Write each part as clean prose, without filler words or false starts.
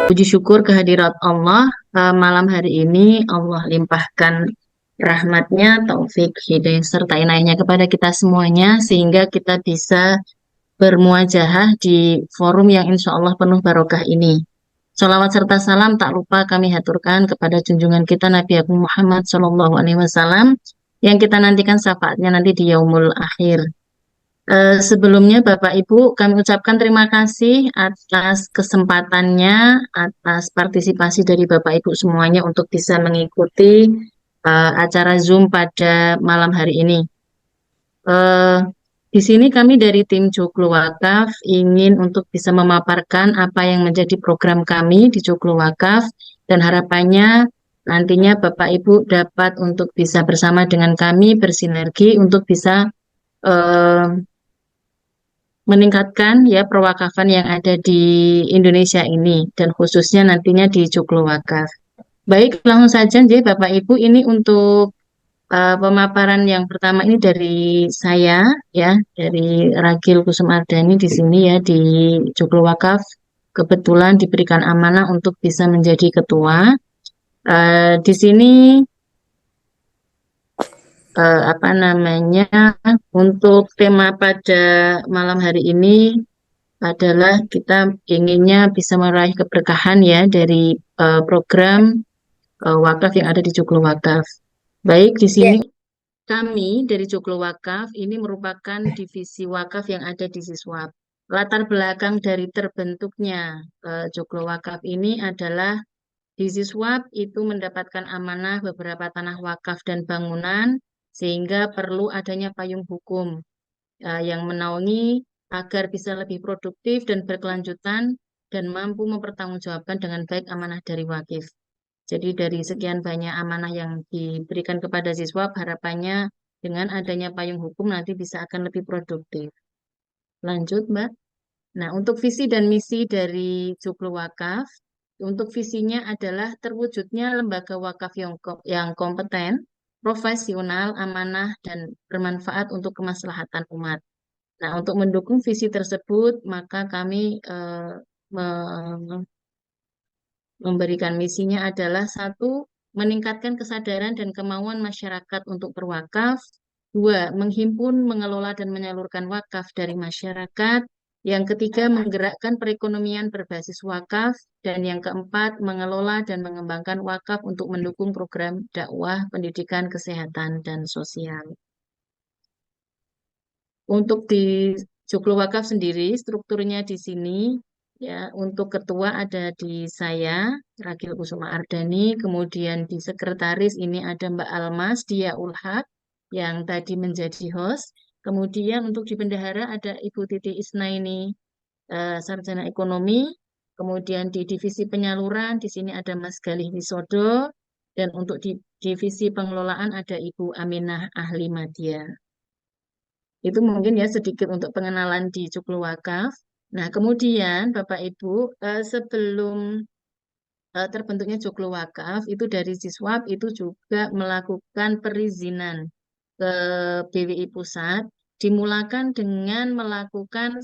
Puji syukur kehadirat Allah, malam hari ini Allah limpahkan rahmatnya, taufik, hidayah, serta inayahnya kepada kita semuanya sehingga kita bisa bermuajahah di forum yang insya Allah penuh barokah ini. Salawat serta salam tak lupa kami haturkan kepada junjungan kita Nabi Agung Muhammad SAW yang kita nantikan syafaatnya nanti di yaumul akhir. Sebelumnya Bapak Ibu, kami ucapkan terima kasih atas kesempatannya, atas partisipasi dari Bapak Ibu semuanya untuk bisa mengikuti acara Zoom pada malam hari ini. Eh, di sini kami dari tim Joglo Wakaf ingin untuk bisa memaparkan apa yang menjadi program kami di Joglo Wakaf dan harapannya nantinya Bapak Ibu dapat untuk bisa bersama dengan kami bersinergi untuk bisa eh, meningkatkan ya perwakafan yang ada di Indonesia ini dan khususnya nantinya di Joglo Wakaf. Baik, langsung saja jadi Bapak Ibu ini untuk pemaparan yang pertama ini dari saya ya, dari Ragil Kusumardani di sini ya di Joglo Wakaf. Kebetulan diberikan amanah untuk bisa menjadi ketua. Di sini apa namanya untuk tema pada malam hari ini adalah kita inginnya bisa meraih keberkahan ya dari program wakaf yang ada di Joglo Wakaf. Baik, di Ya, sini kami dari Joglo Wakaf ini merupakan divisi wakaf yang ada di Siswap. Latar belakang dari terbentuknya Joglo Wakaf ini adalah di Siswap itu mendapatkan amanah beberapa tanah wakaf dan bangunan sehingga perlu adanya payung hukum yang menaungi agar bisa lebih produktif dan berkelanjutan dan mampu mempertanggungjawabkan dengan baik amanah dari wakif. Jadi dari sekian banyak amanah yang diberikan kepada siswa, harapannya dengan adanya payung hukum nanti bisa akan lebih produktif. Lanjut, Mbak. Nah, untuk visi dan misi dari Joglo Wakaf, untuk visinya adalah terwujudnya lembaga wakaf yang kompeten, profesional, amanah, dan bermanfaat untuk kemaslahatan umat. Nah, untuk mendukung visi tersebut, maka kami me- memberikan misinya adalah satu, meningkatkan kesadaran dan kemauan masyarakat untuk berwakaf. Dua, menghimpun, mengelola, dan menyalurkan wakaf dari masyarakat. Yang ketiga, menggerakkan perekonomian berbasis wakaf. Dan yang keempat, mengelola dan mengembangkan wakaf untuk mendukung program dakwah, pendidikan, kesehatan, dan sosial. Untuk di Joglo Wakaf sendiri, strukturnya di sini ya untuk ketua ada di saya, Ragil Kusuma Ardani, kemudian di sekretaris ini ada Mbak Almas Dia Ulhak yang tadi menjadi host. Kemudian untuk di bendahara ada Ibu Titi Isnaini, sarjana ekonomi. Kemudian di divisi penyaluran di sini ada Mas Galih Wisodo dan untuk di divisi pengelolaan ada Ibu Aminah Ahli Madya. Itu mungkin ya sedikit untuk pengenalan di Joglo Wakaf. Nah, kemudian Bapak Ibu, sebelum terbentuknya Joglo Wakaf, itu dari Siswap itu juga melakukan perizinan ke BWI Pusat, dimulakan dengan melakukan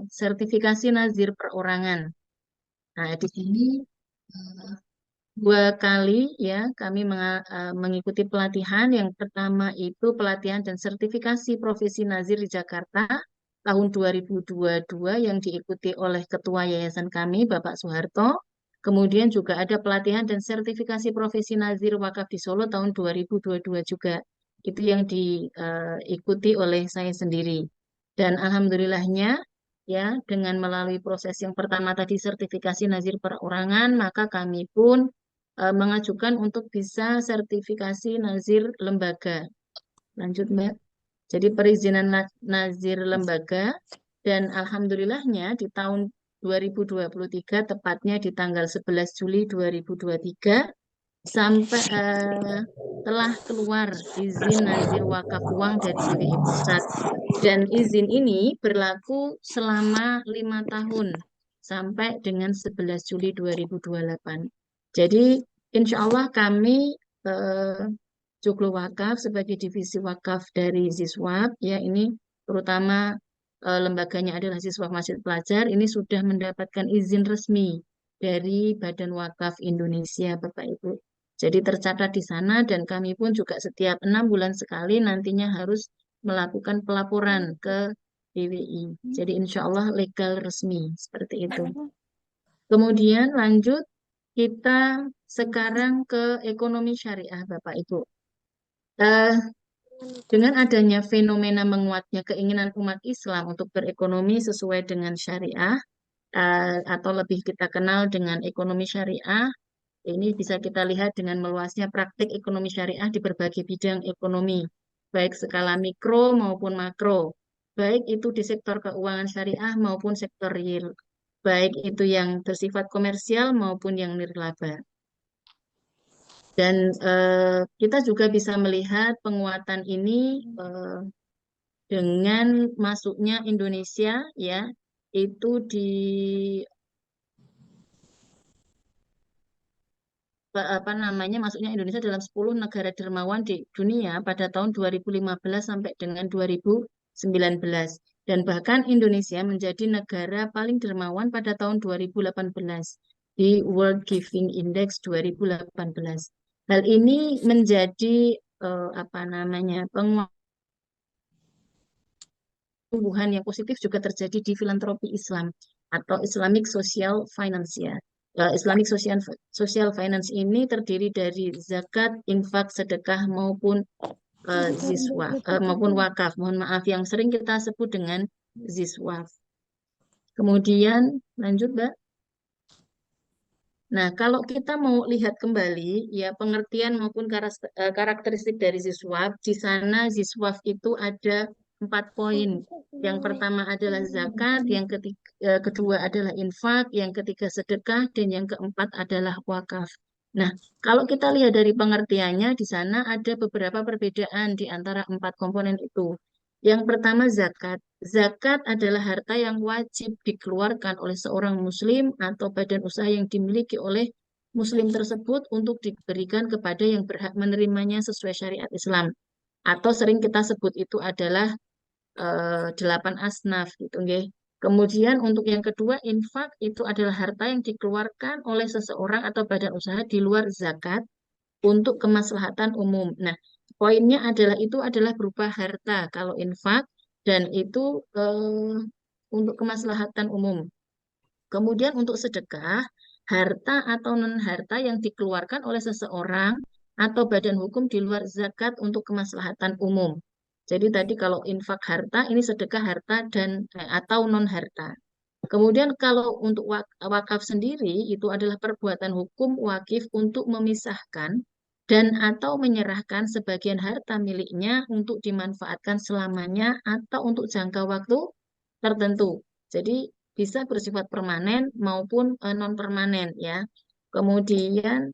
sertifikasi nazir perorangan. Nah, di sini eh, dua kali ya kami mengikuti pelatihan. Yang pertama itu pelatihan dan sertifikasi profesi Nazir di Jakarta tahun 2022 yang diikuti oleh Ketua Yayasan kami Bapak Soeharto. Kemudian juga ada pelatihan dan sertifikasi profesi Nazir Wakaf di Solo tahun 2022 juga. Itu yang diikuti oleh saya sendiri. Dan alhamdulillahnya ya dengan melalui proses yang pertama tadi sertifikasi Nazir perorangan, maka kami pun mengajukan untuk bisa sertifikasi nazir lembaga. Lanjut, Mbak. Jadi perizinan nazir lembaga dan alhamdulillahnya di tahun 2023 tepatnya di tanggal 11 Juli 2023 sampai telah keluar izin nazir wakaf uang dari BWI Pusat dan izin ini berlaku selama 5 tahun sampai dengan 11 Juli 2028. Jadi insya Allah kami eh, Joglo Wakaf sebagai divisi wakaf dari Ziswap ya ini terutama lembaganya adalah Ziswap Masjid Pelajar ini sudah mendapatkan izin resmi dari Badan Wakaf Indonesia, Bapak Ibu. Jadi tercatat di sana dan kami pun juga setiap 6 bulan sekali nantinya harus melakukan pelaporan ke BWI. Jadi insya Allah legal resmi seperti itu. Kemudian lanjut kita sekarang ke ekonomi syariah, Bapak Ibu. Eh, dengan adanya fenomena menguatnya keinginan umat Islam untuk berekonomi sesuai dengan syariah, atau lebih kita kenal dengan ekonomi syariah, ini bisa kita lihat dengan meluasnya praktik ekonomi syariah di berbagai bidang ekonomi, baik skala mikro maupun makro, baik itu di sektor keuangan syariah maupun sektor real, baik itu yang bersifat komersial maupun yang nirlaba. Dan kita juga bisa melihat penguatan ini dengan masuknya Indonesia, ya, itu di apa namanya, masuknya Indonesia dalam 10 negara dermawan di dunia pada tahun 2015 sampai dengan 2019. Dan bahkan Indonesia menjadi negara paling dermawan pada tahun 2018 di World Giving Index 2018. Hal ini menjadi apa namanya, pertumbuhan yang positif juga terjadi di filantropi Islam atau Islamic Social Finance, ya. Islamic Social Finance ini terdiri dari zakat, infak, sedekah maupun ziswa maupun wakaf. Mohon maaf, yang sering kita sebut dengan ziswaf. Kemudian lanjut, Mbak. Nah, kalau kita mau lihat kembali ya pengertian maupun karakteristik dari ziswaf, di sana ziswaf itu ada 4 poin. Yang pertama adalah zakat, yang kedua adalah infak, yang ketiga sedekah, dan yang keempat adalah wakaf. Nah, kalau kita lihat dari pengertiannya, di sana ada beberapa perbedaan di antara 4 komponen itu. Yang pertama zakat. Zakat adalah harta yang wajib dikeluarkan oleh seorang muslim atau badan usaha yang dimiliki oleh muslim tersebut untuk diberikan kepada yang berhak menerimanya sesuai syariat Islam. Atau sering kita sebut itu adalah 8 asnaf gitu, nggih. Kemudian untuk yang kedua, infak itu adalah harta yang dikeluarkan oleh seseorang atau badan usaha di luar zakat untuk kemaslahatan umum. Nah, poinnya adalah itu adalah berupa harta kalau infak, dan itu untuk kemaslahatan umum. Kemudian untuk sedekah, harta atau non-harta yang dikeluarkan oleh seseorang atau badan hukum di luar zakat untuk kemaslahatan umum. Jadi tadi kalau infak harta, ini sedekah harta dan atau non-harta. Kemudian kalau untuk wakaf sendiri, itu adalah perbuatan hukum wakif untuk memisahkan dan atau menyerahkan sebagian harta miliknya untuk dimanfaatkan selamanya atau untuk jangka waktu tertentu. Jadi bisa bersifat permanen maupun non-permanen, ya. Kemudian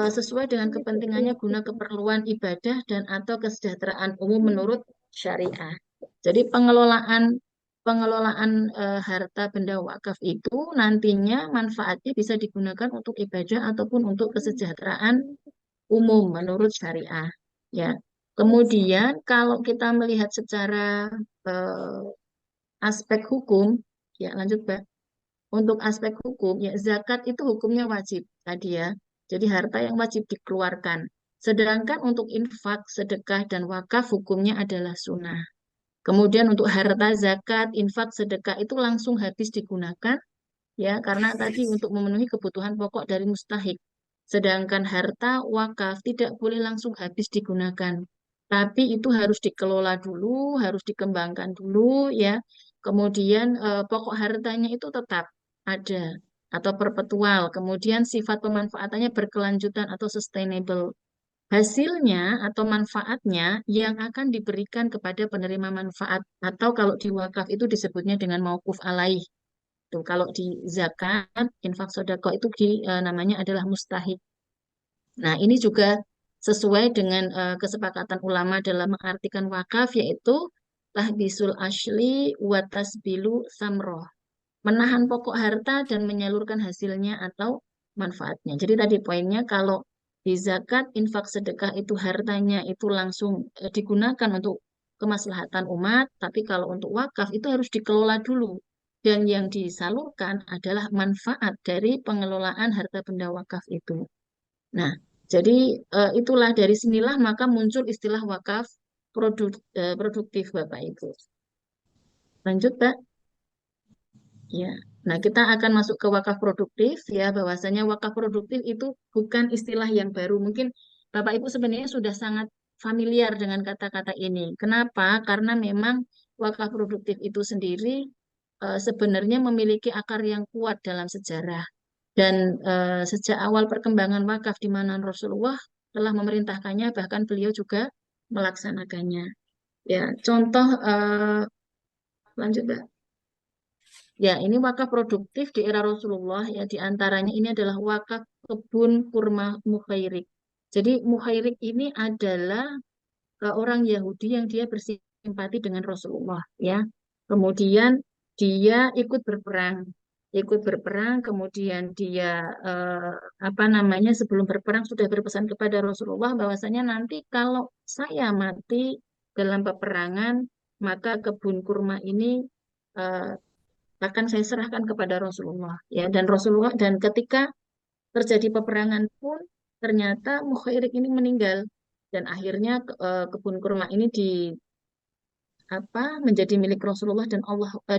sesuai dengan kepentingannya guna keperluan ibadah dan atau kesejahteraan umum menurut syariah. Jadi pengelolaan pengelolaan harta benda wakaf itu nantinya manfaatnya bisa digunakan untuk ibadah ataupun untuk kesejahteraan umum menurut syariah, ya. Kemudian kalau kita melihat secara eh, aspek hukum, ya lanjut, Mbak. Untuk aspek hukum, ya zakat itu hukumnya wajib tadi, ya. Jadi harta yang wajib dikeluarkan. Sedangkan untuk infak, sedekah, dan wakaf hukumnya adalah sunnah. Kemudian untuk harta zakat, infak, sedekah itu langsung habis digunakan, ya, karena tadi untuk memenuhi kebutuhan pokok dari mustahik. Sedangkan harta wakaf tidak boleh langsung habis digunakan, tapi itu harus dikelola dulu, harus dikembangkan dulu, ya. Kemudian pokok hartanya itu tetap ada atau perpetual. Kemudian sifat pemanfaatannya berkelanjutan atau sustainable. Hasilnya atau manfaatnya yang akan diberikan kepada penerima manfaat, atau kalau di wakaf itu disebutnya dengan mauquf alaih. Tuh, kalau di zakat, infak, sedekah itu namanya adalah mustahik. Nah, ini juga sesuai dengan kesepakatan ulama dalam mengartikan wakaf, yaitu tahbisul asli wa tasbilu samroh. Menahan pokok harta dan menyalurkan hasilnya atau manfaatnya. Jadi tadi poinnya, kalau di zakat, infak, sedekah itu hartanya itu langsung digunakan untuk kemaslahatan umat, tapi kalau untuk wakaf itu harus dikelola dulu. dan yang disalurkan adalah manfaat dari pengelolaan harta benda wakaf itu. Nah, jadi itulah dari sinilah maka muncul istilah wakaf produktif Bapak Ibu. Lanjut, Pak. Ya. Nah, kita akan masuk ke wakaf produktif ya, bahwasanya wakaf produktif itu bukan istilah yang baru. Mungkin Bapak Ibu sebenarnya sudah sangat familiar dengan kata-kata ini. Kenapa? Karena memang wakaf produktif itu sendiri sebenarnya memiliki akar yang kuat dalam sejarah. Dan sejak awal perkembangan wakaf di mana Rasulullah telah memerintahkannya, bahkan beliau juga melaksanakannya. Ya, contoh lanjut, Mbak. Ya, ini wakaf produktif di era Rasulullah ya, di antaranya ini adalah wakaf kebun kurma Mukhairik. Jadi Mukhairik ini adalah orang Yahudi yang dia bersimpati dengan Rasulullah ya. Kemudian dia ikut berperang, kemudian dia apa namanya sebelum berperang sudah berpesan kepada Rasulullah bahwasanya nanti kalau saya mati dalam peperangan maka kebun kurma ini eh, akan saya serahkan kepada Rasulullah ya, dan Rasulullah, dan ketika terjadi peperangan pun ternyata Mukhairik ini meninggal dan akhirnya kebun kurma ini di apa menjadi milik Rasulullah dan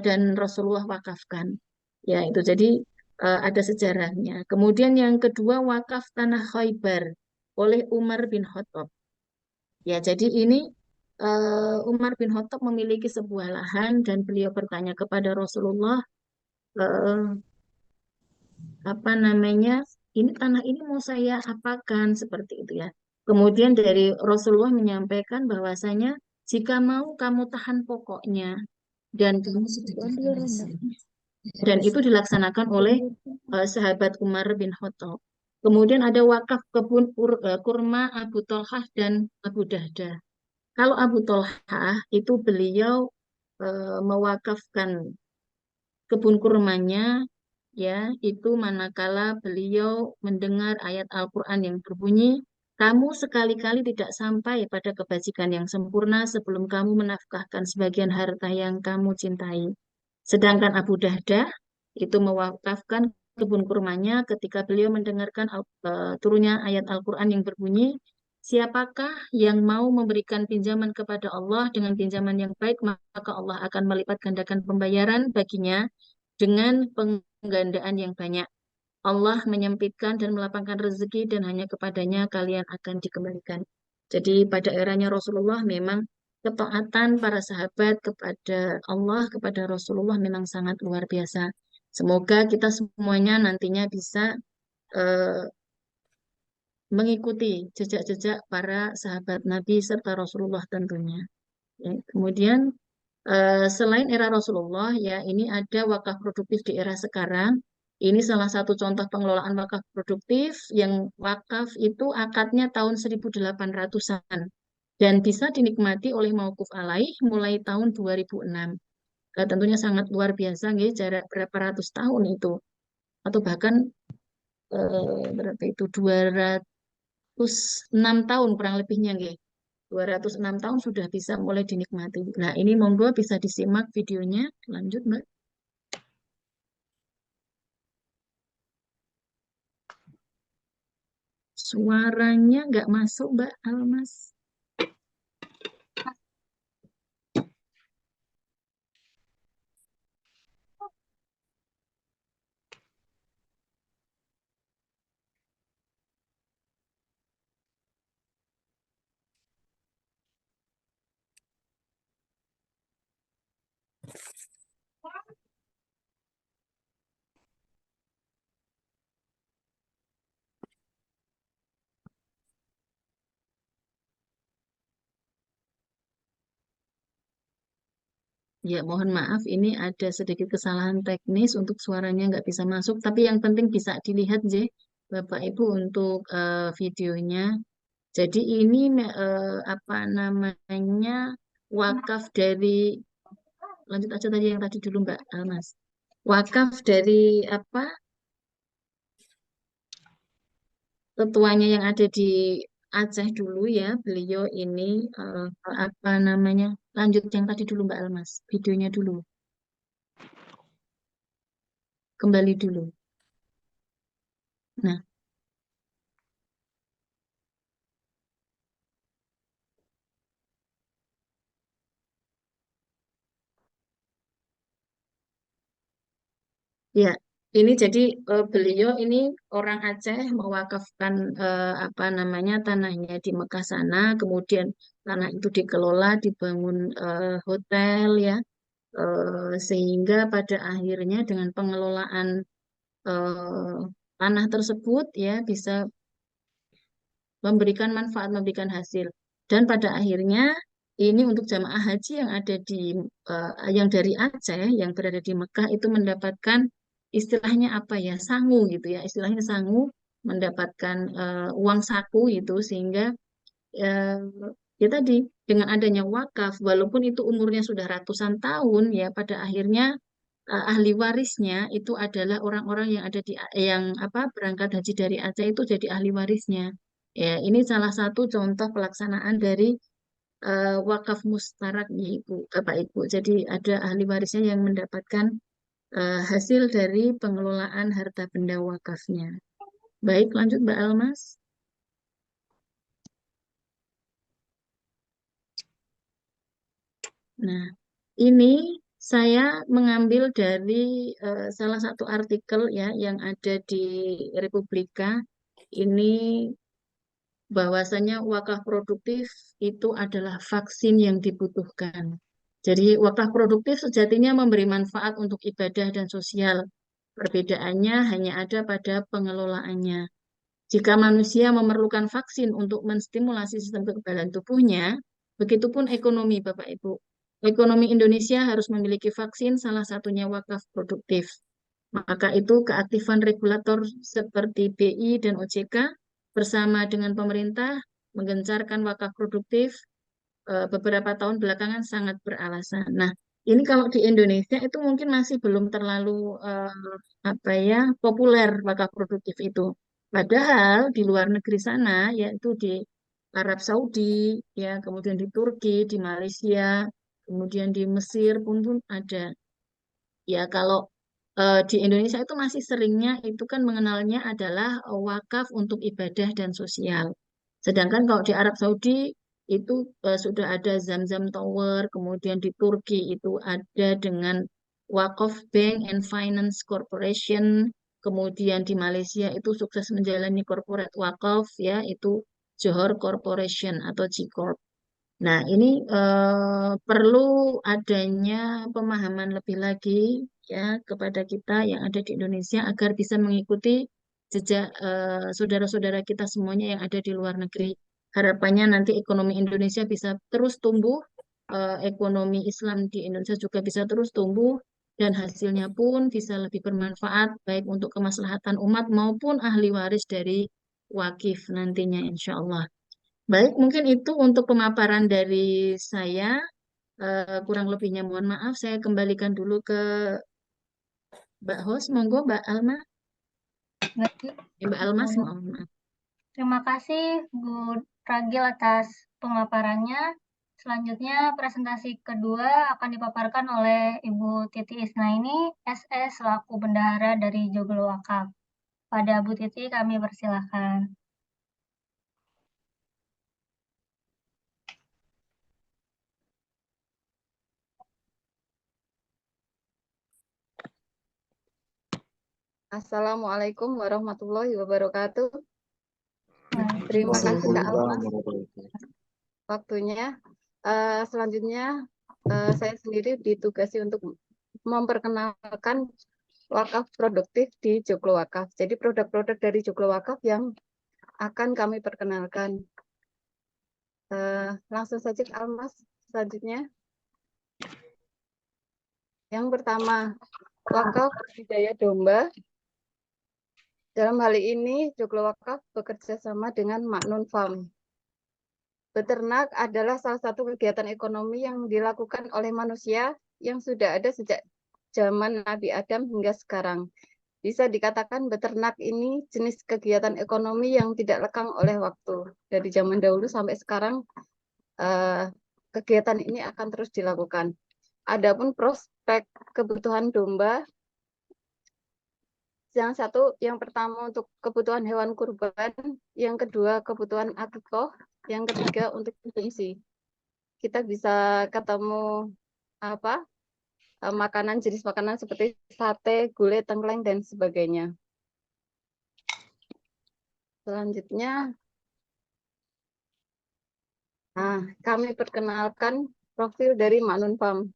dan Rasulullah wakafkan ya, itu jadi ada sejarahnya. Kemudian yang kedua wakaf tanah Khaybar oleh Umar bin Khattab ya, jadi ini Umar bin Khattab memiliki sebuah lahan dan beliau bertanya kepada Rasulullah, eh, apa namanya, ini tanah ini mau saya apakan seperti itu ya. Kemudian dari Rasulullah menyampaikan bahwasanya jika mau kamu tahan pokoknya dan kamu sedekahkan hasilnya. Dan itu dilaksanakan oleh sahabat Umar bin Khattab. Kemudian ada wakaf kebun kurma Abu Tolhah dan Abu Dahda. Kalau Abu Tolhah itu beliau mewakafkan kebun kurmanya ya, itu manakala beliau mendengar ayat Al-Quran yang berbunyi, kamu sekali-kali tidak sampai pada kebajikan yang sempurna sebelum kamu menafkahkan sebagian harta yang kamu cintai. Sedangkan Abu Dahdah itu mewakafkan kebun kurmanya ketika beliau mendengarkan turunnya ayat Al-Quran yang berbunyi, siapakah yang mau memberikan pinjaman kepada Allah dengan pinjaman yang baik, maka Allah akan melipat gandakan pembayaran baginya dengan penggandaan yang banyak. Allah menyempitkan dan melapangkan rezeki dan hanya kepadanya kalian akan dikembalikan. Jadi pada eranya Rasulullah memang ketaatan para sahabat kepada Allah, kepada Rasulullah memang sangat luar biasa. Semoga kita semuanya nantinya bisa eh, mengikuti jejak-jejak para sahabat Nabi serta Rasulullah tentunya. Ya, kemudian selain era Rasulullah, ya ini ada wakaf produktif di era sekarang. Ini salah satu contoh pengelolaan wakaf produktif yang wakaf itu akadnya tahun 1800-an dan bisa dinikmati oleh mauquf alaih mulai tahun 2006. Tentunya sangat luar biasa, nggih, jarak berapa ratus tahun itu, atau bahkan berapa itu 206 tahun kurang lebihnya, nggih. 206 tahun sudah bisa mulai dinikmati. Nah, ini monggo bisa disimak videonya. Lanjut, Mbak. Suaranya nggak masuk, Mbak Almas. Ya, mohon maaf, ini ada sedikit kesalahan teknis untuk suaranya nggak bisa masuk, tapi yang penting bisa dilihat, J, Bapak Ibu, untuk videonya. Jadi ini apa namanya, wakaf dari, lanjut aja tadi yang tadi dulu, Mbak Almas. Wakaf dari apa, ketuanya yang ada di Aceh dulu ya, beliau ini apa namanya, lanjut yang tadi dulu Mbak Almas, videonya dulu. kembali dulu. Nah, ya, ini jadi beliau ini orang Aceh mewakafkan apa namanya tanahnya di Mekah sana, kemudian tanah itu dikelola, dibangun hotel ya, sehingga pada akhirnya dengan pengelolaan eh, tanah tersebut ya bisa memberikan manfaat, memberikan hasil. Dan pada akhirnya ini untuk jamaah haji yang ada di yang dari Aceh yang berada di Mekah itu mendapatkan istilahnya apa ya sangu gitu ya istilahnya sangu mendapatkan uang saku itu sehingga eh, ya tadi dengan adanya wakaf walaupun itu umurnya sudah ratusan tahun ya pada akhirnya ahli warisnya itu adalah orang-orang yang ada di yang apa berangkat haji dari Aceh itu jadi ahli warisnya. Ya, ini salah satu contoh pelaksanaan dari wakaf mustarak nih Ibu, Bapak Ibu. Jadi ada ahli warisnya yang mendapatkan hasil dari pengelolaan harta benda wakafnya. Baik, lanjut Mbak Almas. Nah, ini saya mengambil dari salah satu artikel ya yang ada di Republika. Ini bahwasanya wakaf produktif itu adalah vaksin yang dibutuhkan. Jadi wakaf produktif sejatinya memberi manfaat untuk ibadah dan sosial. Perbedaannya hanya ada pada pengelolaannya. Jika manusia memerlukan vaksin untuk menstimulasi sistem kekebalan tubuhnya, begitupun ekonomi, Bapak Ibu. Ekonomi Indonesia harus memiliki vaksin, salah satunya wakaf produktif. Maka itu keaktifan regulator seperti BI dan OJK bersama dengan pemerintah menggencarkan wakaf produktif beberapa tahun belakangan sangat beralasan. Nah, ini kalau di Indonesia itu mungkin masih belum terlalu apa ya populer wakaf produktif itu. Padahal di luar negeri sana, yaitu di Arab Saudi, ya, kemudian di Turki, di Malaysia, kemudian di Mesir pun ada. Ya, kalau di Indonesia itu masih seringnya itu kan mengenalnya adalah wakaf untuk ibadah dan sosial. Sedangkan kalau di Arab Saudi itu sudah ada Zamzam Tower, kemudian di Turki itu ada dengan Wakaf Bank and Finance Corporation, kemudian di Malaysia itu sukses menjalani corporate wakaf ya itu Johor Corporation atau G Corp. Nah, ini perlu adanya pemahaman lebih lagi ya kepada kita yang ada di Indonesia agar bisa mengikuti jejak saudara-saudara kita semuanya yang ada di luar negeri. Harapannya nanti ekonomi Indonesia bisa terus tumbuh, ekonomi Islam di Indonesia juga bisa terus tumbuh, dan hasilnya pun bisa lebih bermanfaat baik untuk kemaslahatan umat maupun ahli waris dari wakif nantinya, insya Allah. Baik, mungkin itu untuk pemaparan dari saya. Kurang lebihnya mohon maaf. Saya kembalikan dulu ke Mbak Host. Monggo, Mbak Alma. Baik, Mbak Almas, mohon maaf. terima kasih Bu Ragil atas pemaparannya. Selanjutnya presentasi kedua akan dipaparkan oleh Ibu Titi Isnaini, SE selaku Bendahara dari Joglo Wakaf. Pada Bu Titi kami persilahkan. Assalamualaikum warahmatullahi wabarakatuh. Terima kasih Kak Almas waktunya. Selanjutnya saya sendiri ditugasi untuk memperkenalkan wakaf produktif di Joglo Wakaf. Jadi produk-produk dari Joglo Wakaf yang akan kami perkenalkan. Langsung saja Kak Almas selanjutnya. Yang pertama, wakaf budidaya domba. Dalam hal ini, Joglo Wakaf bekerja sama dengan Maknun Farm. Beternak adalah salah satu kegiatan ekonomi yang dilakukan oleh manusia yang sudah ada sejak zaman Nabi Adam hingga sekarang. Bisa dikatakan beternak ini jenis kegiatan ekonomi yang tidak lekang oleh waktu. Dari zaman dahulu sampai sekarang, kegiatan ini akan terus dilakukan. Adapun prospek kebutuhan domba yang pertama untuk kebutuhan hewan kurban, yang kedua kebutuhan akikoh, yang ketiga untuk konsumsi. Kita bisa ketemu makanan, jenis makanan seperti sate, gulai, tengkleng, dan sebagainya. Selanjutnya, kami perkenalkan profil dari Maknun Farm.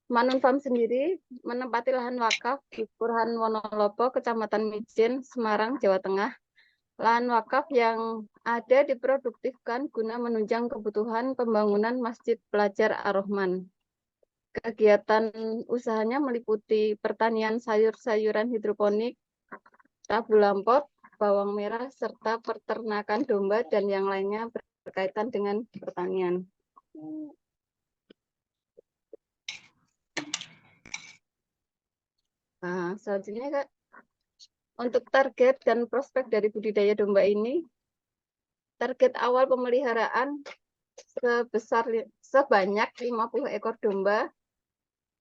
Maknun Farm sendiri menempati lahan wakaf di Kelurahan Wonolopo, Kecamatan Mijen, Semarang, Jawa Tengah. Lahan wakaf yang ada diproduktifkan guna menunjang kebutuhan pembangunan Masjid Pelajar Ar-Rahman. Kegiatan usahanya meliputi pertanian sayur-sayuran hidroponik, tabu lampot, bawang merah, serta peternakan domba dan yang lainnya berkaitan dengan pertanian. Selanjutnya, Kak, untuk target dan prospek dari budidaya domba ini, target awal pemeliharaan sebanyak 50 ekor domba.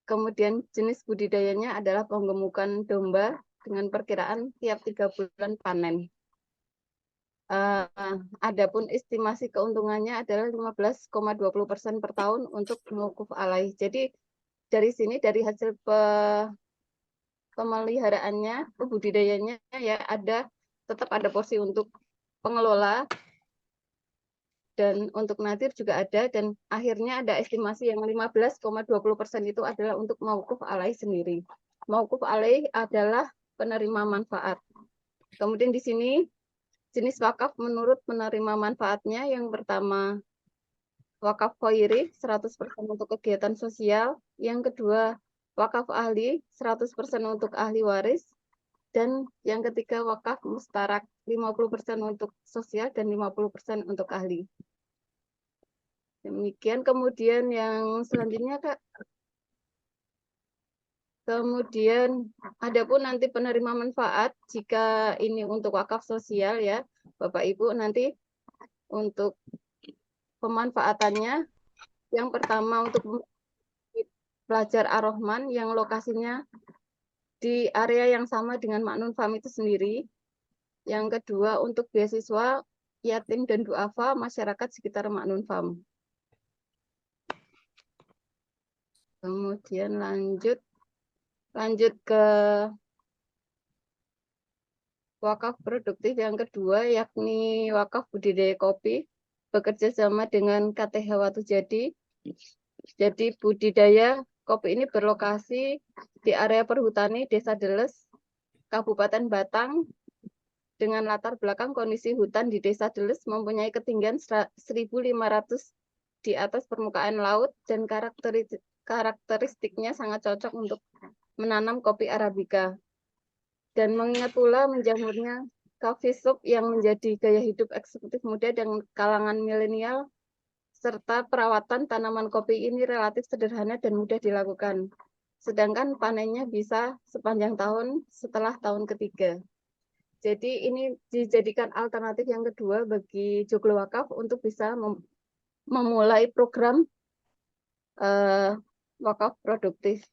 Kemudian jenis budidayanya adalah penggemukan domba dengan perkiraan tiap 3 bulan panen. Adapun estimasi keuntungannya adalah 15,20% per tahun untuk mewukuf alaih. Jadi dari sini, dari hasil pemeliharaannya, budidayanya ya tetap ada porsi untuk pengelola dan untuk nadir juga ada, dan akhirnya ada estimasi yang 15,20% itu adalah untuk mauquf alaih sendiri. Mauquf alaih adalah penerima manfaat. Kemudian di sini jenis wakaf menurut penerima manfaatnya, yang pertama wakaf khairi 100% untuk kegiatan sosial, yang kedua wakaf ahli 100% untuk ahli waris, dan yang ketiga wakaf mustarak 50% untuk sosial dan 50% untuk ahli. Demikian. Kemudian yang selanjutnya, Kak. Kemudian adapun nanti penerima manfaat, jika ini untuk wakaf sosial ya, Bapak Ibu, nanti untuk pemanfaatannya, yang pertama untuk Pelajar Ar-Rahman yang lokasinya di area yang sama dengan Maknun Farm itu sendiri. Yang kedua untuk beasiswa yatim dan duafa masyarakat sekitar Maknun Farm. Kemudian lanjut ke wakaf produktif yang kedua, yakni wakaf budidaya kopi, bekerja sama dengan KTH Watu Jadi. Jadi budidaya kopi ini berlokasi di area perhutani Desa Deles, Kabupaten Batang, dengan latar belakang kondisi hutan di Desa Deles mempunyai ketinggian 1.500 di atas permukaan laut, dan karakteristiknya sangat cocok untuk menanam kopi Arabica. Dan mengingat pula menjamurnya coffee shop yang menjadi gaya hidup eksekutif muda dan kalangan milenial, serta perawatan tanaman kopi ini relatif sederhana dan mudah dilakukan. Sedangkan panennya bisa sepanjang tahun setelah tahun ketiga. Jadi ini dijadikan alternatif yang kedua bagi Joglo Wakaf untuk bisa memulai program wakaf produktif.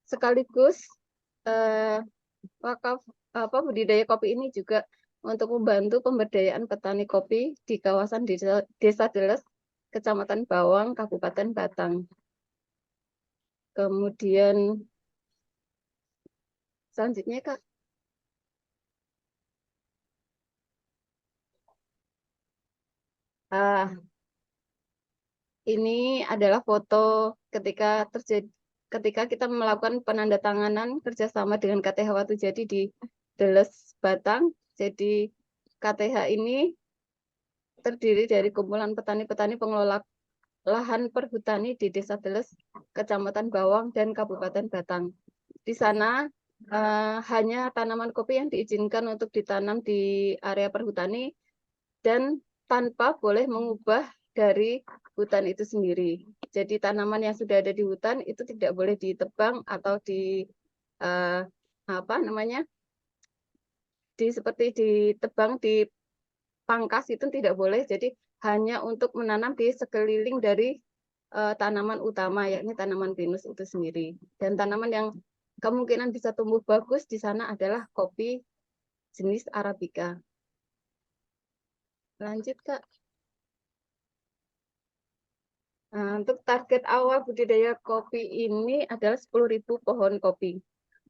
Sekaligus wakaf budidaya kopi ini juga untuk membantu pemberdayaan petani kopi di kawasan Desa Deles, Kecamatan Bawang, Kabupaten Batang. Kemudian selanjutnya, Kak. Ini adalah foto ketika kita melakukan penandatanganan kerjasama dengan KTH Watu Jadi di Deles, Batang. Jadi KTH ini terdiri dari kumpulan petani-petani pengelola lahan perhutani di Desa Deles, Kecamatan Bawang, dan Kabupaten Batang. Di sana hanya tanaman kopi yang diizinkan untuk ditanam di area perhutani dan tanpa boleh mengubah dari hutan itu sendiri. Jadi tanaman yang sudah ada di hutan itu tidak boleh ditebang atau seperti ditebang, dipangkas itu tidak boleh. Jadi hanya untuk menanam di sekeliling dari tanaman utama, yakni tanaman pinus itu sendiri. Dan tanaman yang kemungkinan bisa tumbuh bagus di sana adalah kopi jenis Arabica. Lanjut, Kak. Nah, untuk target awal budidaya kopi ini adalah 10.000 pohon kopi.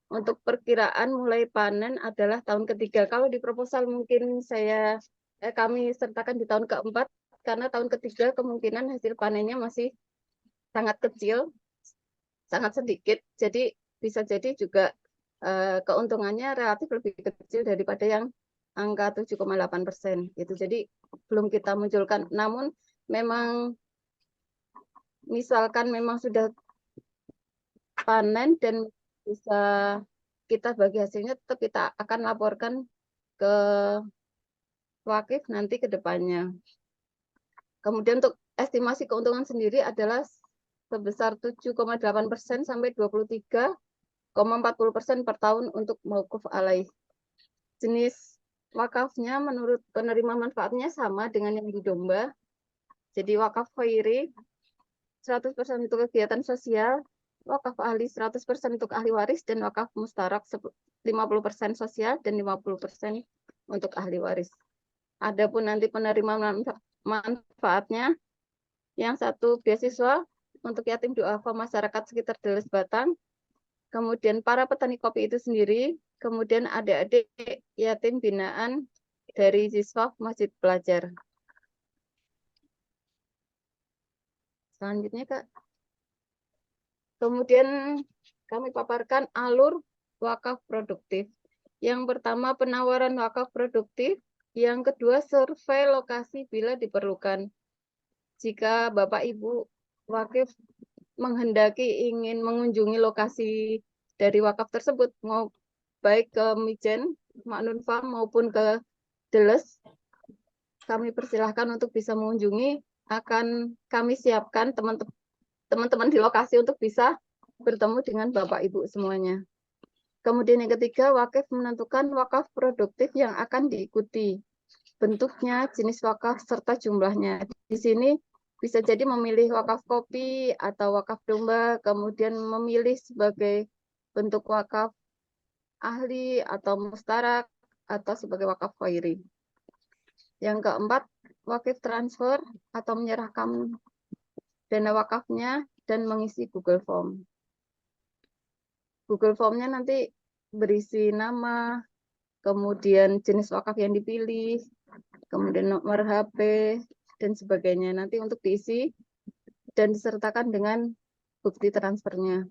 Untuk perkiraan mulai panen adalah tahun ketiga. Kalau di proposal mungkin kami sertakan di tahun keempat, karena tahun ketiga kemungkinan hasil panennya masih sangat kecil, sangat sedikit. Jadi bisa jadi juga keuntungannya relatif lebih kecil daripada yang angka 7,8%. Gitu. Jadi belum kita munculkan. Namun memang misalkan memang sudah panen dan bisa kita bagi hasilnya, tetap kita akan laporkan ke Wakif nanti ke depannya. Kemudian untuk estimasi keuntungan sendiri adalah sebesar 7,8% sampai 23,40% per tahun untuk mauquf alaih. Jenis wakafnya menurut penerima manfaatnya sama dengan yang di domba. Jadi wakaf khairi 100% untuk kegiatan sosial, wakaf ahli 100% untuk ahli waris, dan wakaf mustarak 50% sosial dan 50% untuk ahli waris. Adapun nanti penerima manfaatnya, yang satu beasiswa untuk yatim duafa masyarakat sekitar Deles Batang, kemudian para petani kopi itu sendiri, kemudian adik-adik yatim binaan dari siswa Masjid Pelajar. Selanjutnya, Kak. Kemudian kami paparkan alur wakaf produktif. Yang pertama penawaran wakaf produktif, yang kedua survei lokasi bila diperlukan. Jika Bapak Ibu wakif menghendaki ingin mengunjungi lokasi dari wakaf tersebut, mau baik ke Mijen, Maknun Farm maupun ke Deles, kami persilahkan untuk bisa mengunjungi. Akan kami siapkan teman-teman di lokasi untuk bisa bertemu dengan Bapak Ibu semuanya. Kemudian yang ketiga, wakif menentukan wakaf produktif yang akan diikuti. Bentuknya, jenis wakaf, serta jumlahnya. Di sini bisa jadi memilih wakaf kopi atau wakaf domba, kemudian memilih sebagai bentuk wakaf ahli atau mustarak, atau sebagai wakaf khairi. Yang keempat, wakif transfer atau menyerahkan dana wakafnya dan mengisi Google Form. Google Form-nya nanti berisi nama, kemudian jenis wakaf yang dipilih, kemudian nomor HP, dan sebagainya. Nanti untuk diisi dan disertakan dengan bukti transfernya.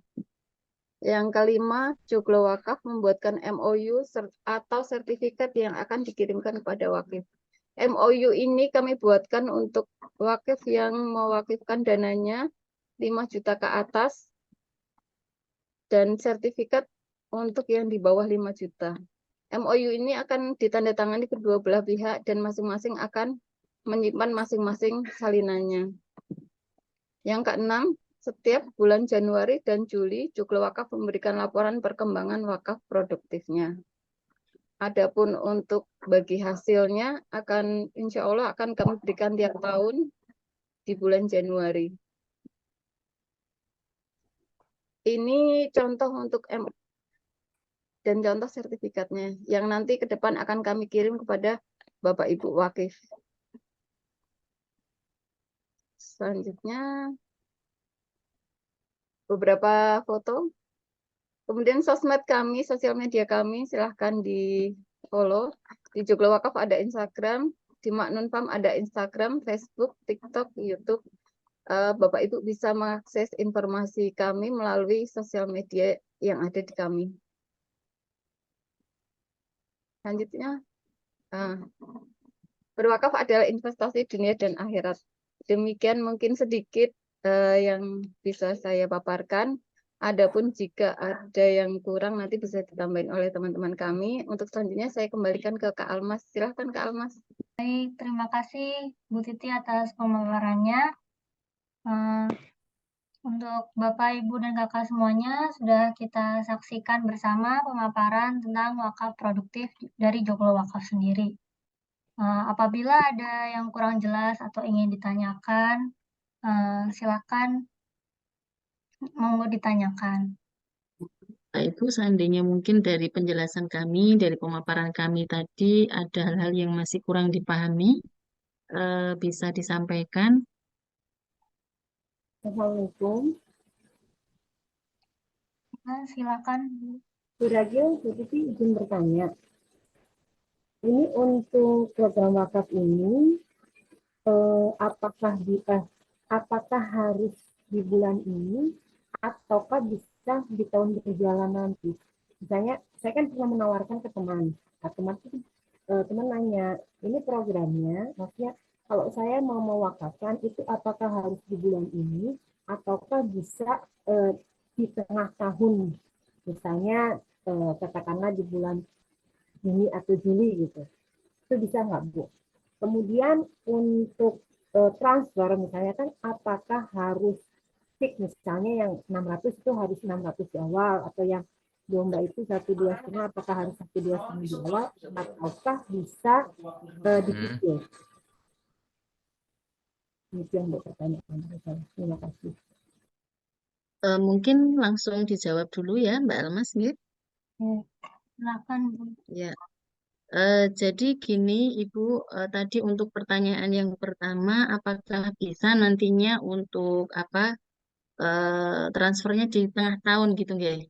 Yang kelima, Joglo Wakaf membuatkan MOU atau sertifikat yang akan dikirimkan kepada wakif. MOU ini kami buatkan untuk wakif yang mewakifkan dananya 5 juta ke atas, dan sertifikat untuk yang di bawah 5 juta. MOU ini akan ditandatangani kedua belah pihak dan masing-masing akan menyimpan masing-masing salinannya. Yang keenam, setiap bulan Januari dan Juli, Joglo Wakaf memberikan laporan perkembangan wakaf produktifnya. Adapun untuk bagi hasilnya, insya Allah akan kami berikan tiap tahun di bulan Januari. Ini contoh untuk MOU dan contoh sertifikatnya yang nanti ke depan akan kami kirim kepada Bapak Ibu Wakif. Selanjutnya beberapa foto. Kemudian sosmed kami, sosial media kami, silahkan di follow. Di Joglo Wakaf ada Instagram, di Maknun Farm ada Instagram, Facebook, TikTok, YouTube. Bapak Ibu bisa mengakses informasi kami melalui sosial media yang ada di kami. Selanjutnya, berwakaf adalah investasi dunia dan akhirat. Demikian mungkin sedikit yang bisa saya paparkan. Adapun jika ada yang kurang nanti bisa ditambahin oleh teman-teman kami. Untuk selanjutnya saya kembalikan ke Kak Almas. Silahkan Kak Almas. Baik, terima kasih Bu Titi atas pemaparannya. Untuk Bapak, Ibu, dan Kakak semuanya sudah kita saksikan bersama pemaparan tentang wakaf produktif dari Joglo Wakaf sendiri. Apabila ada yang kurang jelas atau ingin ditanyakan, Silakan, monggo ditanyakan. Nah, Ibu, seandainya mungkin dari penjelasan kami, dari pemaparan kami tadi, ada hal-hal yang masih kurang dipahami, bisa disampaikan. Assalamualaikum. Silakan. Bu Ragil, Bu Titi izin bertanya. Ini untuk program wakaf ini, apakah harus di bulan ini ataukah bisa di tahun berjalan nanti? Misalnya, saya kan pernah menawarkan ke teman. Nah, teman nanya, ini programnya, maksudnya kalau saya mau mewakafkan itu apakah harus di bulan ini ataukah bisa di tengah tahun, misalnya katakanlah di bulan Juni atau Juli gitu. Itu bisa nggak, Bu? Kemudian untuk transfer misalnya kan apakah harus fix, misalnya yang 600 itu harus 600 di awal, atau yang domba itu 1,25 apakah harus 1,25 di awal ataukah bisa dicicil? Itu yang pertanyaan saya. Terima kasih. Mungkin langsung dijawab dulu ya, Mbak Almas, gitu. Silakan, Bu. Ya. Jadi gini, Ibu, tadi untuk pertanyaan yang pertama, apakah bisa nantinya untuk apa transfernya di tengah tahun gitu, nggih?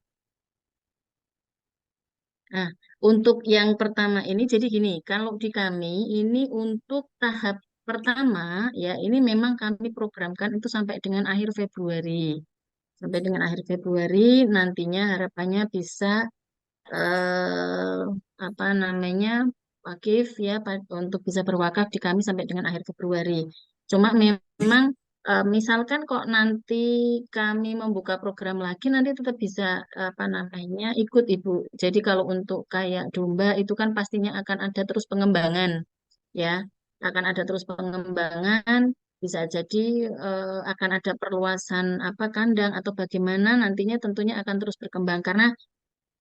Nah, untuk yang pertama ini, jadi gini, kalau di kami ini untuk tahap pertama, ya ini memang kami programkan itu sampai dengan akhir Februari. Sampai dengan akhir Februari, nantinya harapannya bisa eh, apa namanya wakif ya untuk bisa berwakaf di kami sampai dengan akhir Februari. Cuma memang misalkan kok nanti kami membuka program lagi nanti tetap bisa apa namanya ikut Ibu. Jadi kalau untuk kayak domba itu kan pastinya akan ada terus pengembangan ya. Akan ada terus pengembangan, bisa jadi akan ada perluasan apa kandang atau bagaimana nantinya tentunya akan terus berkembang karena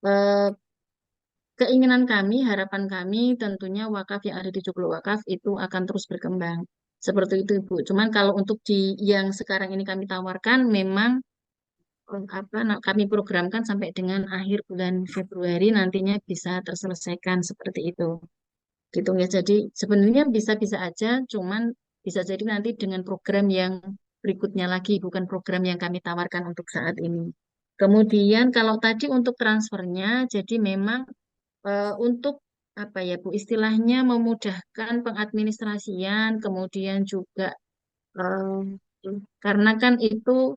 eh, keinginan kami, harapan kami tentunya wakaf yang ada di Joglo Wakaf itu akan terus berkembang. Seperti itu, Ibu. Cuman kalau untuk di yang sekarang ini kami tawarkan memang kami programkan sampai dengan akhir bulan Februari nantinya bisa terselesaikan seperti itu. Gitu ya. Jadi sebenarnya bisa-bisa aja, cuman bisa jadi nanti dengan program yang berikutnya lagi, bukan program yang kami tawarkan untuk saat ini. Kemudian kalau tadi untuk transfernya, jadi memang untuk apa ya Bu istilahnya memudahkan pengadministrasian kemudian juga eh, karena kan itu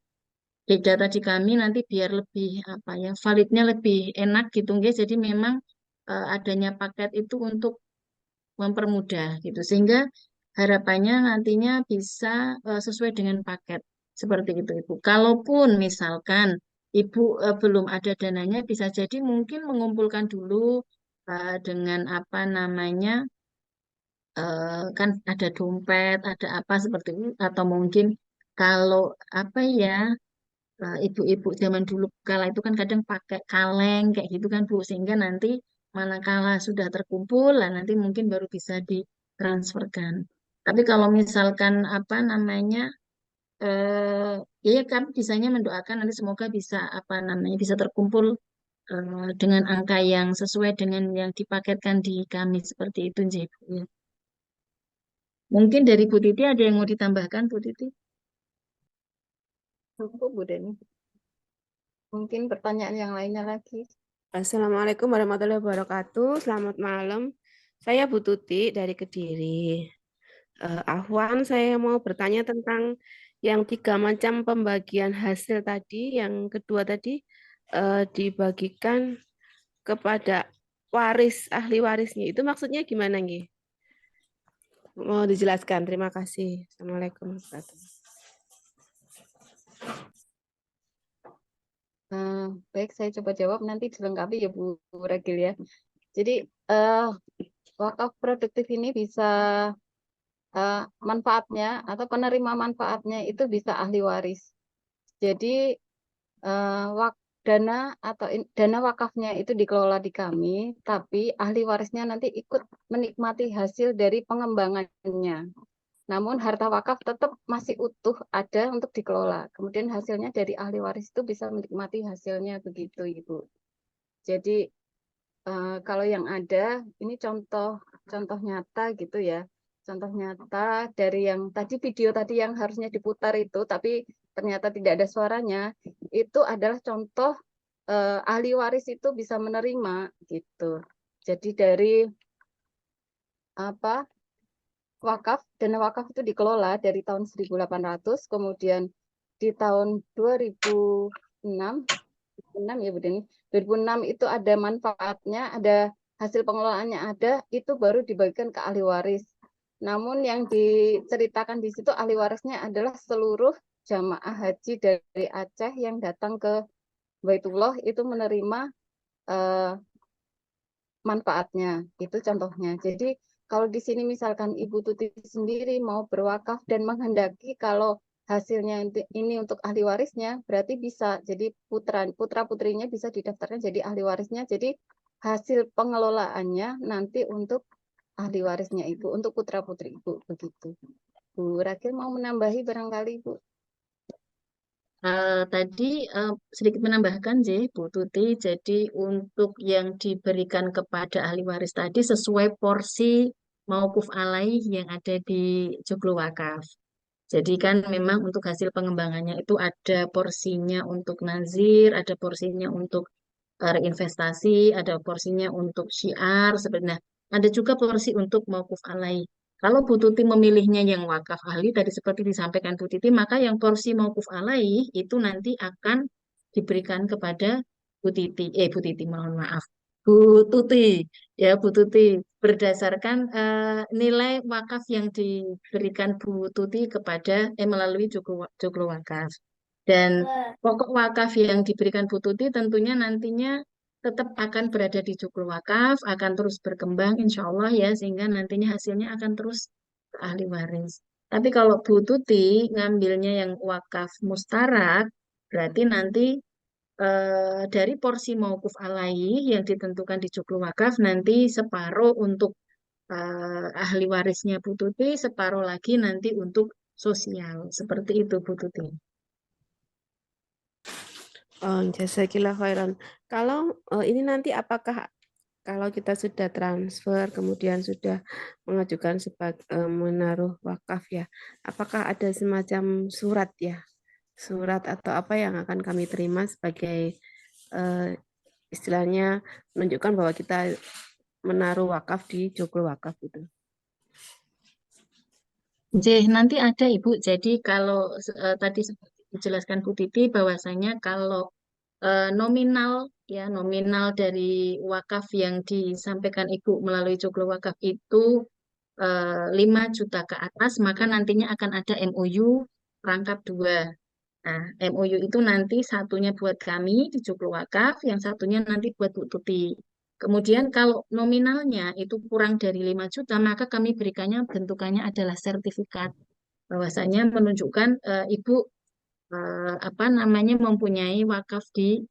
data di kami nanti biar lebih apa ya validnya lebih enak gitu guys jadi memang adanya paket itu untuk mempermudah gitu sehingga harapannya nantinya bisa sesuai dengan paket seperti itu Ibu. Kalaupun misalkan Ibu belum ada dananya bisa jadi mungkin mengumpulkan dulu dengan apa namanya kan ada dompet, ada apa seperti itu atau mungkin kalau apa ya ibu-ibu zaman dulu kala itu kan kadang pakai kaleng kayak gitu kan Bu sehingga nanti manakala sudah terkumpul lah nanti mungkin baru bisa ditransferkan. Tapi kalau misalkan apa namanya ya kami bisanya mendoakan nanti semoga bisa apa namanya bisa terkumpul dengan angka yang sesuai dengan yang dipaketkan di kami seperti itu Nji, Bu, ya. Mungkin dari Bu Titi ada yang mau ditambahkan Bu Titi? Cukup, Bu Deni. Mungkin pertanyaan yang lainnya lagi. Assalamualaikum warahmatullahi wabarakatuh. Selamat malam. Saya Bu Tuti dari Kediri. Ahwan, saya mau bertanya tentang yang 3 macam pembagian hasil tadi. Yang kedua tadi dibagikan kepada waris, ahli warisnya. Itu maksudnya gimana, Nggih? Mau dijelaskan. Terima kasih. Assalamualaikum warahmatullahi wabarakatuh. Baik, saya coba jawab nanti dilengkapi ya Bu Ragil ya. Jadi wakaf produktif ini bisa manfaatnya atau penerima manfaatnya itu bisa ahli waris. Jadi dana atau dana wakafnya itu dikelola di kami, tapi ahli warisnya nanti ikut menikmati hasil dari pengembangannya. namun harta wakaf tetap masih utuh ada untuk dikelola. Kemudian hasilnya dari ahli waris itu bisa menikmati hasilnya begitu, Ibu. Jadi kalau yang ada ini contoh nyata gitu ya. Contoh nyata dari yang tadi video tadi yang harusnya diputar itu tapi ternyata tidak ada suaranya, itu adalah contoh ahli waris itu bisa menerima gitu. Jadi dari apa wakaf, dana wakaf itu dikelola dari tahun 1800, kemudian di tahun 2006 ya Bu Deni, 2006 itu ada manfaatnya, ada hasil pengelolaannya ada, itu baru dibagikan ke ahli waris. Namun yang diceritakan di situ ahli warisnya adalah seluruh jamaah haji dari Aceh yang datang ke Baitullah itu menerima eh, manfaatnya. Itu contohnya. Jadi kalau di sini misalkan Ibu Tuti sendiri mau berwakaf dan menghendaki kalau hasilnya ini untuk ahli warisnya, berarti bisa. Jadi putra-putrinya bisa didaftarkan jadi ahli warisnya. Jadi hasil pengelolaannya nanti untuk ahli warisnya Ibu, untuk putra-putri Ibu, begitu. Bu Rakil mau menambahi barangkali Ibu? Tadi sedikit menambahkan Bu Tuti, jadi untuk yang diberikan kepada ahli waris tadi sesuai porsi maupuf alaih yang ada di joglo wakaf. Jadi kan memang untuk hasil pengembangannya itu ada porsinya untuk nazir, ada porsinya untuk reinvestasi, ada porsinya untuk syiar, sebenarnya ada juga porsi untuk maukuf alaih. Kalau Bu Tuti memilihnya yang wakaf ahli, tadi seperti disampaikan Bu Titi, maka yang porsi maukuf alaih itu nanti akan diberikan kepada Bu Titi, mohon maaf, Bu Tuti, ya Bu Tuti, berdasarkan nilai wakaf yang diberikan Bu Tuti kepada melalui joglo wakaf. Dan pokok wakaf yang diberikan Bu Tuti tentunya nantinya tetap akan berada di joglo wakaf, akan terus berkembang insya Allah ya, sehingga nantinya hasilnya akan terus ke ahli waris. Tapi kalau Bu Tuti ngambilnya yang wakaf mustarak, berarti nanti dari porsi maukuf alaih yang ditentukan di joglo wakaf, nanti separuh untuk ahli warisnya Bu Tuti, separuh lagi nanti untuk sosial. Seperti itu Bu Tuti. Jazakillah khairan. Kalau ini nanti apakah kalau kita sudah transfer kemudian sudah mengajukan sebagai menaruh wakaf ya, apakah ada semacam surat ya, surat atau apa yang akan kami terima sebagai istilahnya menunjukkan bahwa kita menaruh wakaf di joglo wakaf itu. Nanti ada Ibu. Jadi kalau tadi seperti dijelaskan Bu Titi bahwasanya kalau nominal ya nominal dari wakaf yang disampaikan Ibu melalui joglo wakaf itu 5 juta ke atas, maka nantinya akan ada MOU rangkap 2. Nah, MOU itu nanti satunya buat kami di joglo wakaf, yang satunya nanti buat Bu Tuti. Kemudian kalau nominalnya itu kurang dari 5 juta, maka kami berikannya bentukannya adalah sertifikat bahwasanya menunjukkan Ibu apa namanya mempunyai wakaf di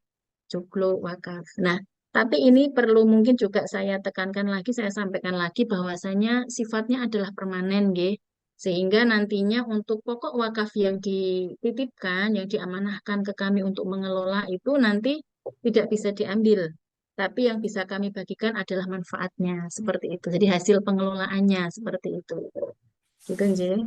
joglo wakaf. Nah, tapi ini perlu mungkin juga saya tekankan lagi, saya sampaikan lagi bahwasanya sifatnya adalah permanen, nggih. Sehingga nantinya untuk pokok wakaf yang dititipkan, yang diamanahkan ke kami untuk mengelola itu nanti tidak bisa diambil. Tapi yang bisa kami bagikan adalah manfaatnya, seperti itu. Jadi hasil pengelolaannya seperti itu. Gitu, nggih.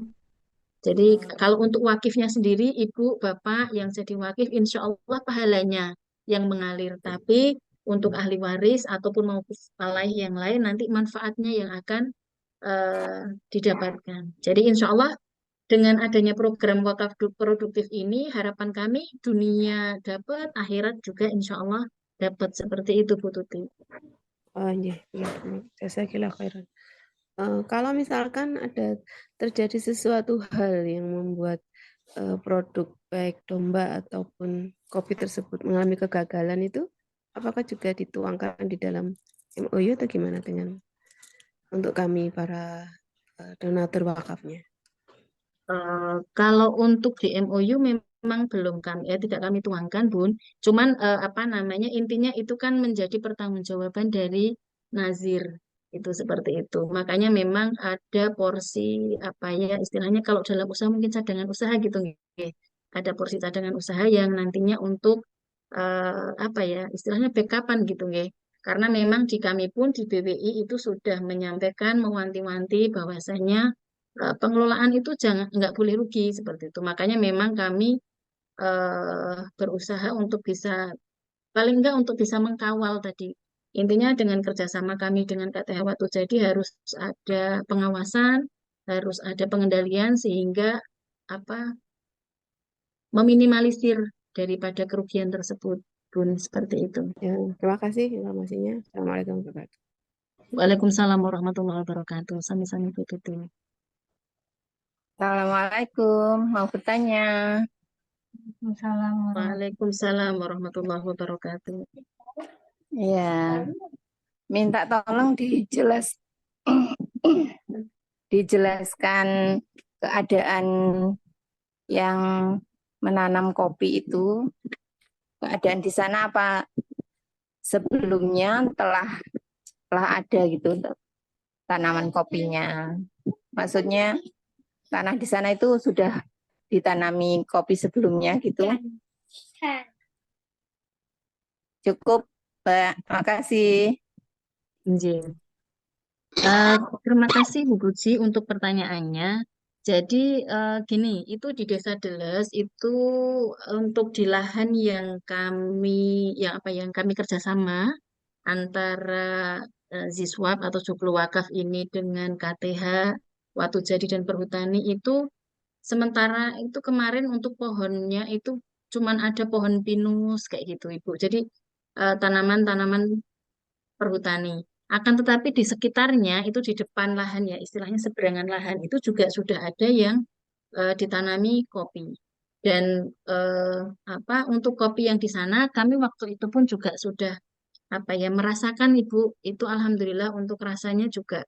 Jadi kalau untuk wakifnya sendiri, Ibu, Bapak yang jadi wakif, insya Allah pahalanya yang mengalir. Tapi untuk ahli waris ataupun mau alaih yang lain, nanti manfaatnya yang akan eh, didapatkan. Jadi insya Allah dengan adanya program wakaf produktif ini, harapan kami dunia dapat, akhirat juga insya Allah dapat. Seperti itu, Bu Tuti. Oh, iya, iya, jazakillah khairan. Kalau misalkan ada terjadi sesuatu hal yang membuat produk baik domba ataupun kopi tersebut mengalami kegagalan itu, apakah juga dituangkan di dalam MOU atau gimana dengan untuk kami para donatur wakafnya? Kalau untuk di MOU memang belum kami tidak kami tuangkan, Bun. Cuman apa namanya intinya itu kan menjadi pertanggungjawaban dari Nazir. Itu seperti itu. Makanya memang ada porsi apa ya istilahnya kalau dalam usaha mungkin cadangan usaha gitu nggih. Ada porsi cadangan usaha yang nantinya untuk apa ya istilahnya backupan gitu nggih. Karena memang di kami pun di BWI itu sudah menyampaikan mewanti-wanti bahwasanya pengelolaan itu jangan nggak boleh rugi seperti itu. Makanya memang kami berusaha untuk bisa paling enggak untuk bisa mengkawal tadi. Intinya dengan kerjasama kami dengan KTH Watu Jadi harus ada pengawasan, harus ada pengendalian sehingga apa meminimalisir daripada kerugian tersebut. Bun, seperti itu. Ya, terima kasih informasinya. Assalamualaikum warahmatullahi wabarakatuh. Waalaikumsalam warahmatullahi wabarakatuh. Sami-sami Bu Tuti. Assalamualaikum, mau bertanya. Waalaikumsalam warahmatullahi Waalaikumsalam warahmatullahi wabarakatuh. Ya, minta tolong dijelaskan keadaan yang menanam kopi itu, keadaan di sana apa sebelumnya telah ada gitu tanaman kopinya. Maksudnya tanah di sana itu sudah ditanami kopi sebelumnya gitu. Cukup, Mbak. Makasih. Nggih. Terima kasih Bu Puji untuk pertanyaannya. Jadi gini, itu di Desa Deles itu untuk di lahan yang apa yang kami kerjasama antara Ziswap atau Joglo Wakaf ini dengan KTH Watu Jadi dan Perhutani itu sementara itu kemarin untuk pohonnya itu cuman ada pohon pinus kayak gitu Ibu. Jadi tanaman-tanaman perhutani. Akan tetapi di sekitarnya itu di depan lahan ya, istilahnya seberangan lahan itu juga sudah ada yang ditanami kopi. Dan eh, apa untuk kopi yang di sana kami waktu itu pun juga sudah apa ya merasakan Ibu itu alhamdulillah untuk rasanya juga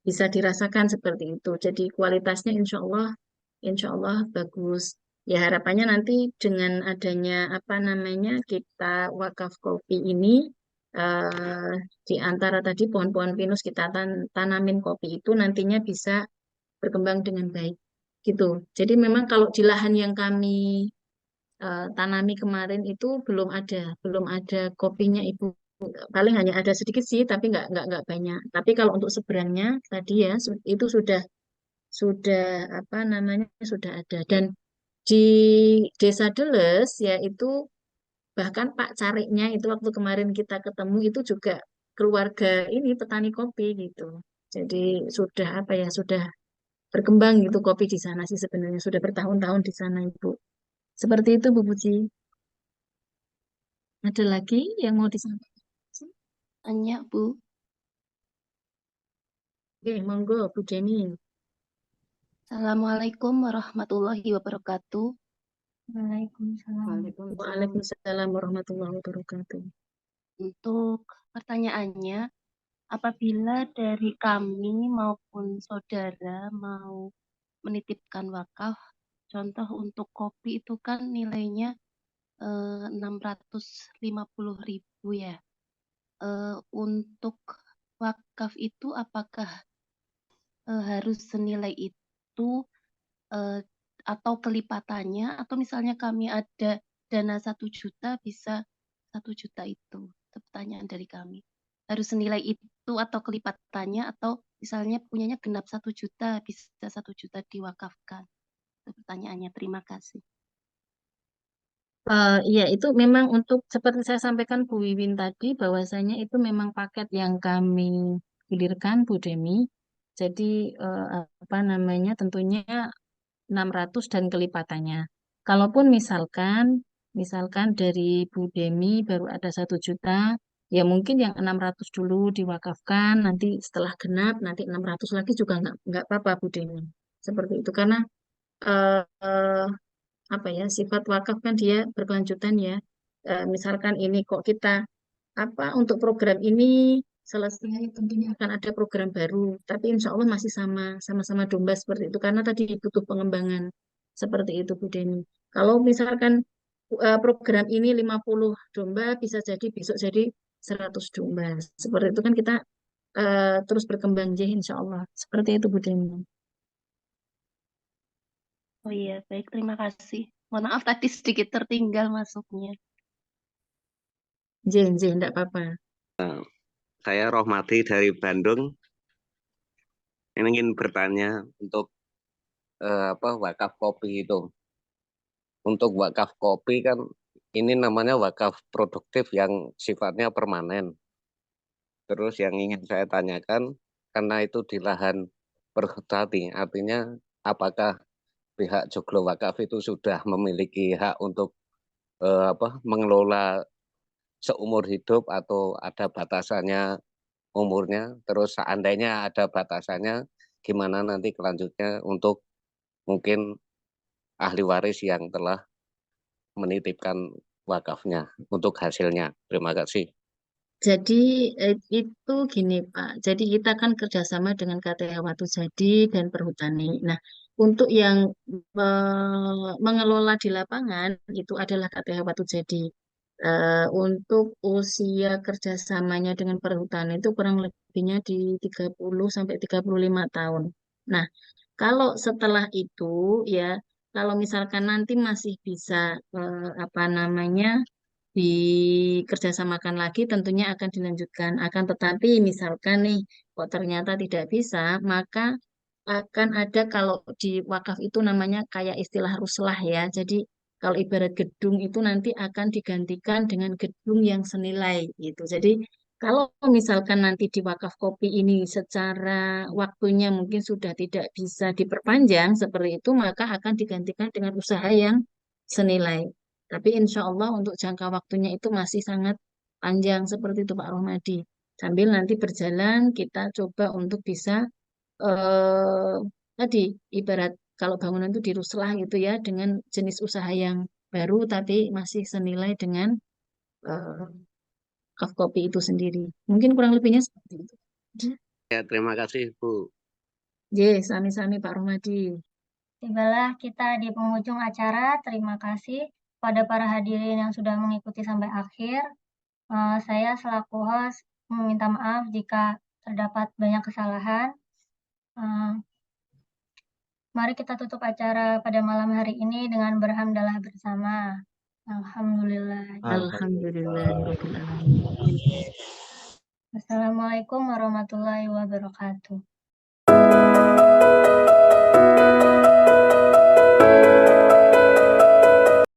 bisa dirasakan seperti itu. Jadi kualitasnya insya Allah bagus. Ya harapannya nanti dengan adanya apa namanya kita wakaf kopi ini eh, di antara tadi pohon-pohon pinus kita tanamin kopi itu nantinya bisa berkembang dengan baik gitu. Jadi memang kalau di lahan yang kami tanami kemarin itu belum ada kopinya Ibu. Paling hanya ada sedikit sih, tapi nggak banyak. Tapi kalau untuk seberangnya tadi ya itu sudah apa namanya sudah ada dan di Desa Deles ya itu bahkan Pak Cariknya itu waktu kemarin kita ketemu itu juga keluarga ini petani kopi gitu. Jadi sudah apa ya sudah berkembang gitu kopi di sana sih sebenarnya sudah bertahun-tahun di sana Ibu. Seperti itu Bu Puji. Ada lagi yang mau disampaikan? Tanya, Bu. Oke, monggo Bu Deni. Assalamualaikum warahmatullahi wabarakatuh. Waalaikumsalam. Waalaikumsalam. Waalaikumsalam warahmatullahi wabarakatuh. Untuk pertanyaannya, apabila dari kami maupun saudara mau menitipkan wakaf, contoh untuk kopi itu kan nilainya 650.000 ya. Untuk wakaf itu apakah harus senilai itu atau kelipatannya, atau misalnya kami ada dana 1 juta bisa 1 juta itu? Itu pertanyaan dari kami. Harus senilai itu atau kelipatannya, atau misalnya punyanya genap 1 juta bisa 1 juta diwakafkan? Itu pertanyaannya. Terima kasih. Iya, itu memang untuk seperti saya sampaikan Bu Wiwin tadi, bahwasanya itu memang paket yang kami gilirkan Bu Demi. Jadi apa namanya, tentunya 600 dan kelipatannya. Kalaupun misalkan dari Bu Demi baru ada 1 juta, ya mungkin yang 600 dulu diwakafkan, nanti setelah genap, nanti 600 lagi juga nggak apa-apa Bu Demi. Seperti itu, karena eh, apa ya sifat wakaf kan dia berkelanjutan ya. Misalkan ini kok kita apa untuk program ini selesai tentunya akan ada program baru tapi insya Allah masih sama-sama domba seperti itu karena tadi butuh pengembangan seperti itu Bu Deni. Kalau misalkan program ini 50 domba bisa jadi besok jadi 100 domba seperti itu kan kita terus berkembang jih, insya Allah. Seperti itu Bu Demi. Oh iya, baik, terima kasih. Mohon maaf tadi sedikit tertinggal masuknya. Jih, jih, enggak apa-apa. Saya Rohmati dari Bandung. Ini ingin bertanya untuk wakaf kopi itu. Untuk wakaf kopi kan ini namanya wakaf produktif yang sifatnya permanen. Terus yang ingin saya tanyakan, karena itu di lahan perhutani, artinya apakah pihak Joglo Wakaf itu sudah memiliki hak untuk mengelola seumur hidup atau ada batasannya umurnya? Terus seandainya ada batasannya, gimana nanti kelanjutnya untuk mungkin ahli waris yang telah menitipkan wakafnya untuk hasilnya? Terima kasih. Jadi itu gini Pak, jadi kita kan kerjasama dengan KTH Watu Jadi dan Perhutani. Nah, untuk yang mengelola di lapangan itu adalah KTH Watu Jadi. Untuk usia kerjasamanya dengan Perhutani itu kurang lebihnya di 30 sampai 35 tahun. Nah, kalau setelah itu ya, kalau misalkan nanti masih bisa apa namanya dikerjasamakan lagi tentunya akan dilanjutkan. Akan tetapi misalkan nih kok ternyata tidak bisa, maka akan ada kalau di wakaf itu namanya kayak istilah ruslah ya. Jadi kalau ibarat gedung itu nanti akan digantikan dengan gedung yang senilai gitu. Jadi kalau misalkan nanti di wakaf kopi ini secara waktunya mungkin sudah tidak bisa diperpanjang seperti itu, maka akan digantikan dengan usaha yang senilai. Tapi insya Allah untuk jangka waktunya itu masih sangat panjang seperti itu Pak Rohmadi. Sambil nanti berjalan kita coba untuk bisa eh, tadi ibarat kalau bangunan itu diruslah gitu ya dengan jenis usaha yang baru tapi masih senilai dengan eh, cup kopi itu sendiri. Mungkin kurang lebihnya seperti itu. Ya, terima kasih Bu. Yes, sami-sami Pak Rohmadi. Tibalah kita di penghujung acara. Terima kasih pada para hadirin yang sudah mengikuti sampai akhir. Saya selaku host meminta maaf jika terdapat banyak kesalahan. Mari kita tutup acara pada malam hari ini dengan berhamdalah bersama. Alhamdulillah. Alhamdulillahirobbilalamin. Assalamualaikum warahmatullahi wabarakatuh.